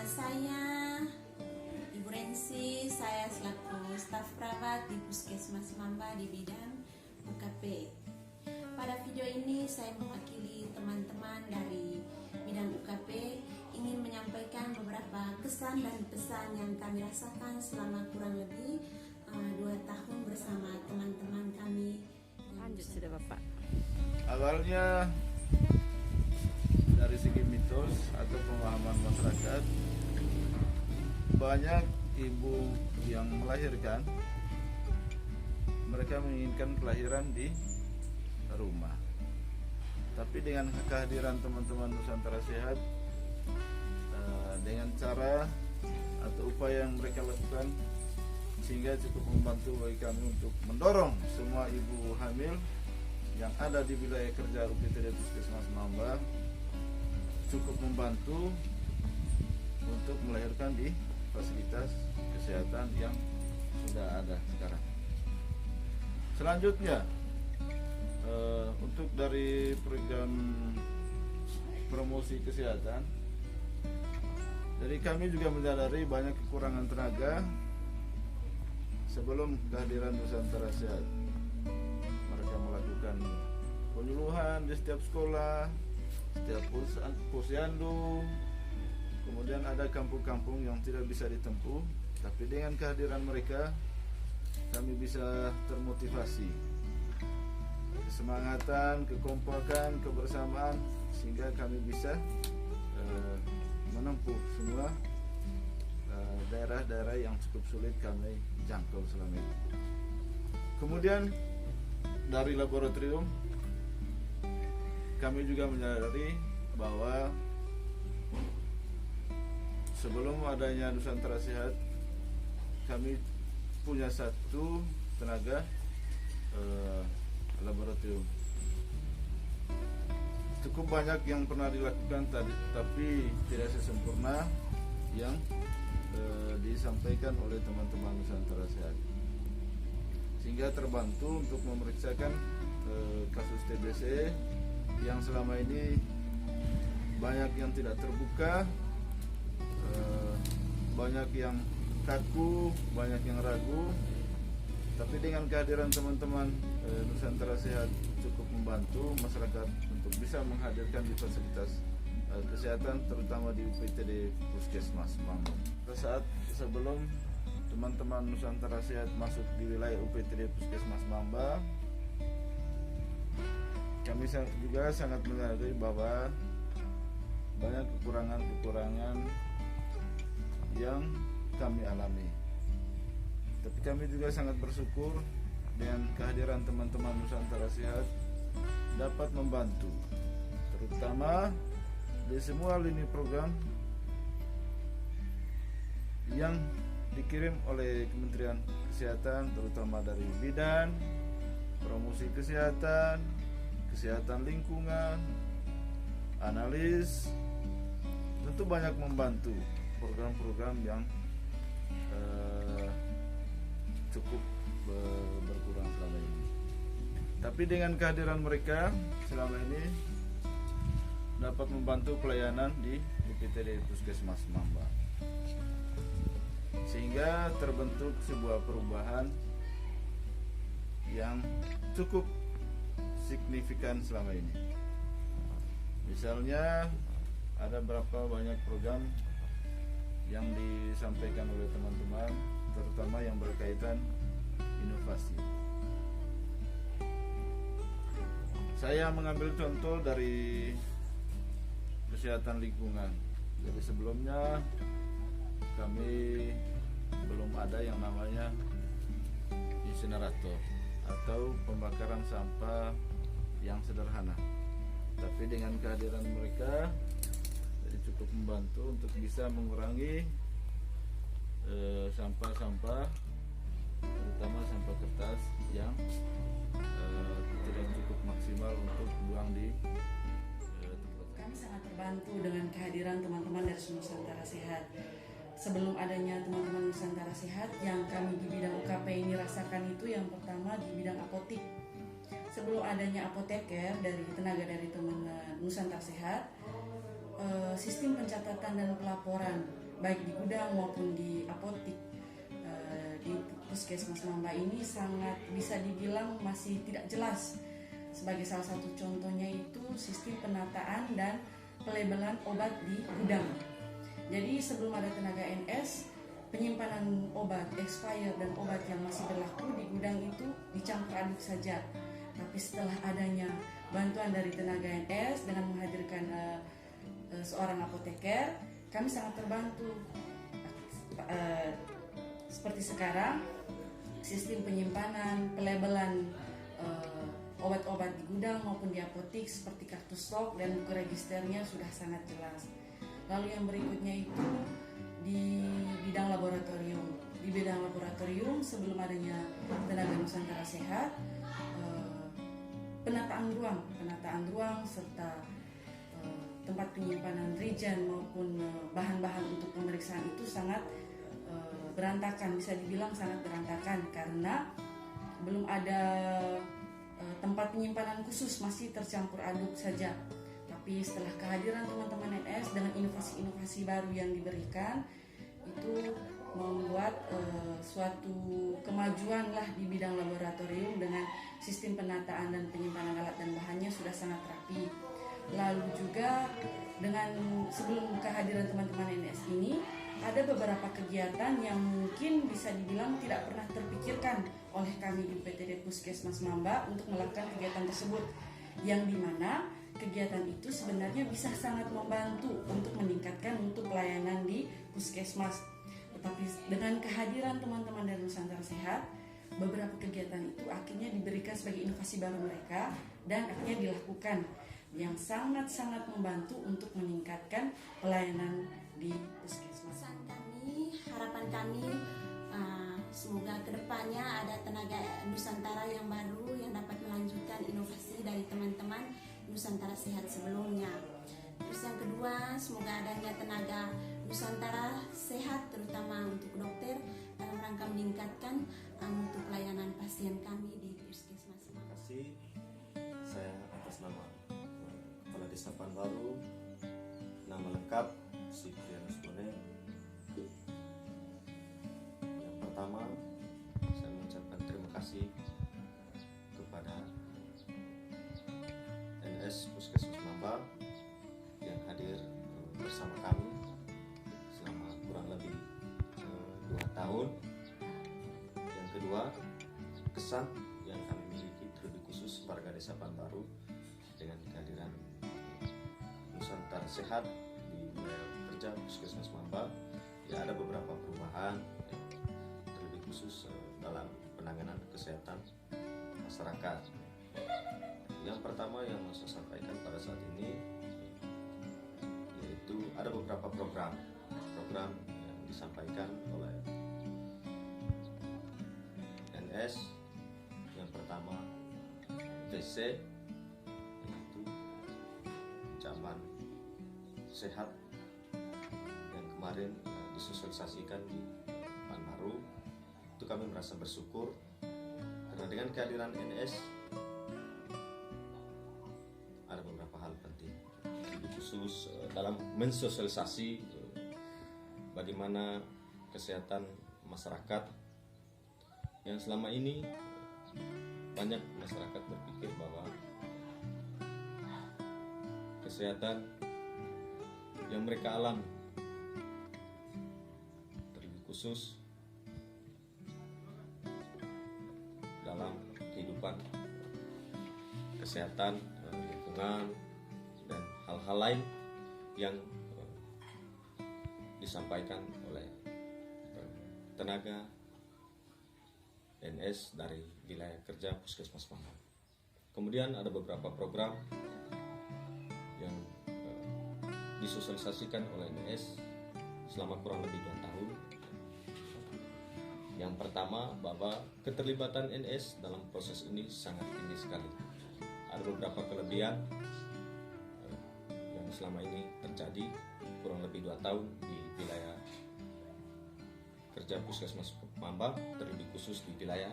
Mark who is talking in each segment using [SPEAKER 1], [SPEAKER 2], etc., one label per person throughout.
[SPEAKER 1] Saya Ibu Rensi, saya selaku staf perawat di Puskesmas Mamba di bidang UKP. Pada video ini saya mewakili teman-teman dari bidang UKP ingin menyampaikan beberapa kesan dan pesan yang kami rasakan selama kurang lebih 2 tahun bersama teman-teman kami.
[SPEAKER 2] Lanjut sudah Bapak.
[SPEAKER 3] Awalnya dari segi mitos atau pemahaman masyarakat, banyak ibu yang melahirkan, mereka menginginkan kelahiran di rumah. Tapi dengan kehadiran teman-teman Nusantara Sehat, dengan cara atau upaya yang mereka lakukan, sehingga cukup membantu bagi kami untuk mendorong semua ibu hamil yang ada di wilayah kerja UPTD Puskesmas Mamba cukup membantu untuk melahirkan di fasilitas kesehatan yang sudah ada sekarang. Selanjutnya, untuk dari program promosi kesehatan, jadi kami juga menyadari banyak kekurangan tenaga sebelum kehadiran Nusantara Sehat. Mereka melakukan penyuluhan di setiap sekolah, setiap posyandu, kemudian ada kampung-kampung yang tidak bisa ditempuh, tapi dengan kehadiran mereka kami bisa termotivasi, kesemangatan, kekompakan, kebersamaan, sehingga kami bisa menempuh semua daerah-daerah yang cukup sulit kami jangkau selama ini. Kemudian dari laboratorium kami juga menyadari bahwa sebelum adanya Nusantara Sehat, kami punya satu tenaga laboratorium. Cukup banyak yang pernah dilakukan tapi tidak sesempurna yang disampaikan oleh teman-teman Nusantara Sehat, sehingga terbantu untuk memeriksakan kasus TBC yang selama ini banyak yang tidak terbuka, banyak yang kaku, banyak yang ragu. Tapi dengan kehadiran teman-teman Nusantara Sehat cukup membantu masyarakat untuk bisa menghadirkan di fasilitas kesehatan, terutama di UPTD Puskesmas Mamba. Saat sebelum teman-teman Nusantara Sehat masuk di wilayah UPTD Puskesmas Mamba, kami juga sangat menyadari bahwa banyak kekurangan-kekurangan yang kami alami. Tapi kami juga sangat bersyukur dengan kehadiran teman-teman Nusantara Sehat dapat membantu, terutama di semua lini program yang dikirim oleh Kementerian Kesehatan, terutama dari Bidan, promosi kesehatan, kesehatan lingkungan, analis, tentu banyak membantu program-program yang cukup berkurang selama ini. Tapi dengan kehadiran mereka selama ini dapat membantu pelayanan di UPTD Puskesmas Mamba, sehingga terbentuk sebuah perubahan yang cukup signifikan selama ini. Misalnya ada berapa banyak program yang disampaikan oleh teman-teman, terutama yang berkaitan inovasi. Saya mengambil contoh dari kesehatan lingkungan. Jadi sebelumnya kami belum ada yang namanya insinerator atau pembakaran sampah yang sederhana. Tapi dengan kehadiran mereka jadi cukup membantu untuk bisa mengurangi sampah-sampah, terutama sampah kertas yang tidak cukup maksimal untuk buang di tempat.
[SPEAKER 2] Kami sangat terbantu dengan kehadiran teman-teman dari Nusantara Sehat. Sebelum adanya teman-teman Nusantara Sehat, yang kami di bidang UKP ini rasakan itu yang pertama di bidang apotik. Sebelum adanya apoteker dari tenaga dari teman Nusantara Sehat, sistem pencatatan dan pelaporan baik di gudang maupun di apotik di Puskesmas Mamba ini sangat bisa dibilang masih tidak jelas. Sebagai salah satu contohnya itu sistem penataan dan pelabelan obat di gudang. Jadi sebelum ada tenaga NS, penyimpanan obat expired dan obat yang masih berlaku di gudang itu dicampur aduk saja. Tapi setelah adanya bantuan dari tenaga NS dengan menghadirkan seorang apoteker, kami sangat terbantu. Seperti sekarang, sistem penyimpanan, pelabelan obat-obat di gudang maupun di apotik seperti kartu stok dan buku registernya sudah sangat jelas. Lalu yang berikutnya itu di bidang laboratorium. Di bidang laboratorium sebelum adanya tenaga Nusantara Sehat, penataan ruang serta tempat penyimpanan reagen maupun bahan-bahan untuk pemeriksaan itu sangat berantakan, bisa dibilang sangat berantakan karena belum ada tempat penyimpanan khusus, masih tercampur aduk saja. Tapi setelah kehadiran teman-teman NS dengan inovasi-inovasi baru yang diberikan, itu membuat suatu kemajuan lah di bidang laboratorium dengan sistem penataan dan penyimpanan alat dan bahannya sudah sangat rapi. Lalu juga dengan sebelum kehadiran teman-teman NS ini, ada beberapa kegiatan yang mungkin bisa dibilang tidak pernah terpikirkan oleh kami di UPTD Puskesmas Mamba untuk melakukan kegiatan tersebut, yang dimana kegiatan itu sebenarnya bisa sangat membantu untuk meningkatkan mutu pelayanan di Puskesmas. Tetapi dengan kehadiran teman-teman dari Nusantara Sehat, beberapa kegiatan itu akhirnya diberikan sebagai inovasi baru mereka dan akhirnya dilakukan, yang sangat-sangat membantu untuk meningkatkan pelayanan di Puskesmas.
[SPEAKER 1] Pesan kami, harapan kami, semoga kedepannya ada tenaga Nusantara yang baru yang dapat melanjutkan inovasi dari teman-teman Nusantara Sehat sebelumnya. Terus yang kedua, semoga adanya tenaga Nusantara Sehat terutama untuk dokter dalam rangka meningkatkan mutu pelayanan pasien kami di Puskesmas.
[SPEAKER 4] Terima kasih. Saya atas nama Kepala Desa Panbaru, nama lengkap Siprianus Bone. Yang pertama, saya mengucapkan terima kasih kepada NS Puskesmas Mamba yang hadir bersama kami selama kurang lebih 2 tahun. Yang kedua, kesan yang kami miliki terlebih khusus warga Desa Panbaru dengan kehadiran Nusantara Sehat di wilayah kerja Puskesmas Mamba, ya ada beberapa perubahan terlebih khusus dalam penanganan kesehatan masyarakat. Yang pertama yang mau saya sampaikan pada saat ini yaitu ada beberapa program yang disampaikan oleh NS. Yang pertama TC, yaitu zaman sehat yang kemarin disosialisasikan di Panbaru. Itu kami merasa bersyukur karena dengan kehadiran NS ada beberapa hal penting, khusus dalam mensosialisasi bagaimana kesehatan masyarakat yang selama ini banyak masyarakat berpikir bahwa kesehatan yang mereka alami terlebih khusus dalam kehidupan kesehatan, lingkungan, dan hal-hal lain yang disampaikan oleh tenaga NS dari wilayah kerja Puskesmas Mamba. Kemudian ada beberapa program yang disosialisasikan oleh NS selama kurang lebih 2 tahun. Yang pertama, bahwa keterlibatan NS dalam proses ini sangat tinggi sekali. Ada beberapa kelebihan yang selama ini terjadi kurang lebih 2 tahun di wilayah kerja Puskesmas Mamba, terlebih khusus di wilayah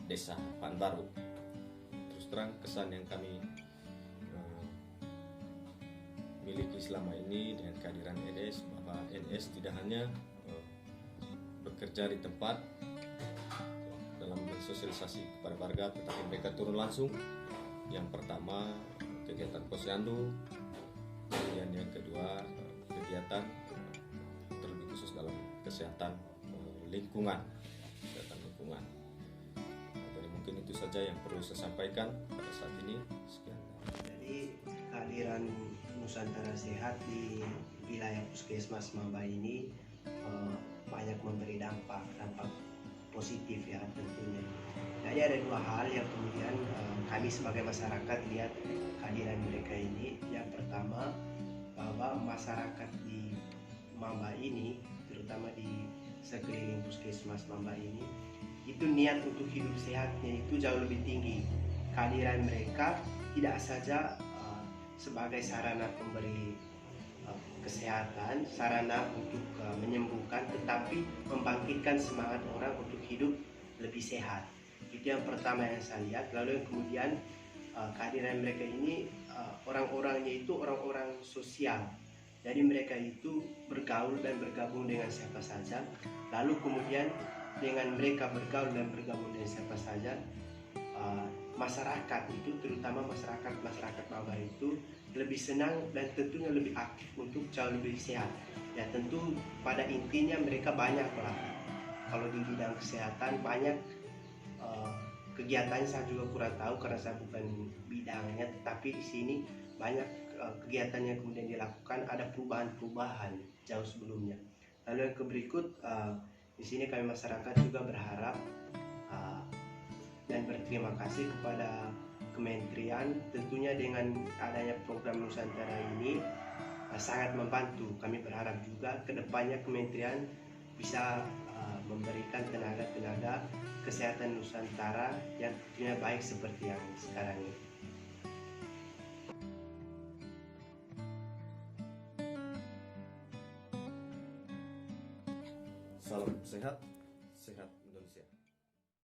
[SPEAKER 4] Desa Panbaru. Terus terang kesan yang kami miliki selama ini dengan kehadiran NS, bahwa NS tidak hanya bekerja di tempat dalam bersosialisasi kepada warga, tetapi mereka turun langsung. Yang pertama kegiatan posyandu, kemudian yang kedua kegiatan terlebih khusus dalam kesehatan lingkungan. Jadi mungkin itu saja yang perlu saya sampaikan pada saat ini. Sekian.
[SPEAKER 5] Jadi kehadiran Nusantara Sehat di wilayah Puskesmas Mamba ini banyak memberi dampak positif ya tentunya. Jadi ada dua hal yang kemudian kami sebagai masyarakat lihat kehadiran mereka ini. Yang pertama, bahwa masyarakat di Mamba ini, terutama di sekeliling Puskesmas Mamba ini, itu niat untuk hidup sehatnya itu jauh lebih tinggi. Kehadiran mereka tidak saja sebagai sarana pemberi kesehatan, sarana untuk menyembuhkan, tetapi membangkitkan semangat orang untuk hidup lebih sehat. Itu yang pertama yang saya lihat. Lalu yang kemudian kehadiran mereka ini orang-orangnya itu orang-orang sosial. Jadi mereka itu bergaul dan bergabung dengan siapa saja. Lalu kemudian dengan mereka bergaul dan bergabung dengan siapa saja, masyarakat itu, terutama masyarakat Mamba itu lebih senang dan tentunya lebih aktif untuk jauh lebih sehat. Ya tentu pada intinya mereka banyak lah. Kalau di bidang kesehatan banyak kegiatannya, saya juga kurang tahu karena saya bukan bidangnya, tetapi di sini banyak kegiatan yang kemudian dilakukan, ada perubahan-perubahan jauh sebelumnya. Lalu yang berikut, di sini kami masyarakat juga berharap dan berterima kasih kepada Kementerian, tentunya dengan adanya program Nusantara ini sangat membantu. Kami berharap juga kedepannya Kementerian bisa memberikan tenaga-tenaga kesehatan Nusantara yang tentunya baik seperti yang sekarang ini.
[SPEAKER 4] Salam sehat, sehat